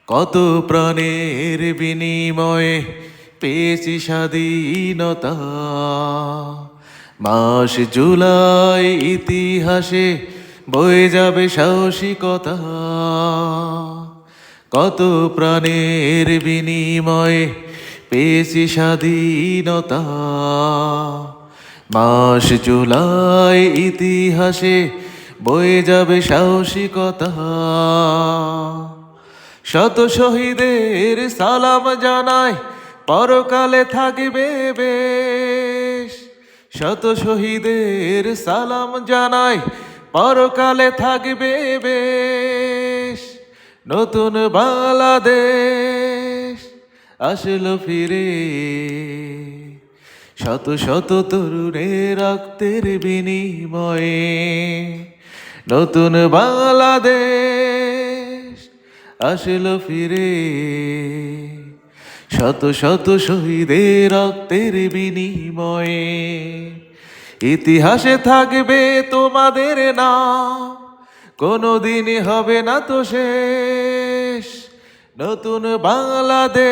কত প্রাণের বিনিময়ে পেয়েছি স্বাধীনতা। মাস জুলাই ইতিহাসে বয়ে যাবে সাহসিকতা। কত প্রাণের বিনিময়ে পেয়েছি স্বাধীনতা। মাস জুলাই ইতিহাসে বয়ে যাবে সাহসিকতা। শত শহীদের সালাম জানাই, পরকালে থাকবে বেশ। শত শহীদের সালাম জানাই, পরকালে থাকবে বেশ। নতুন বাংলাদেশ আসলো ফিরে, শত শত তরুণের রক্তের বিনিময়ে। নতুন বাংলাদেশ আসলো ফিরে, শত শত শহীদের রক্তের বিনিময়ে। ইতিহাসে থাকবে তোমাদের নাম, কোনোদিনই হবে না তো শেষ। নতুন বাংলাদেশ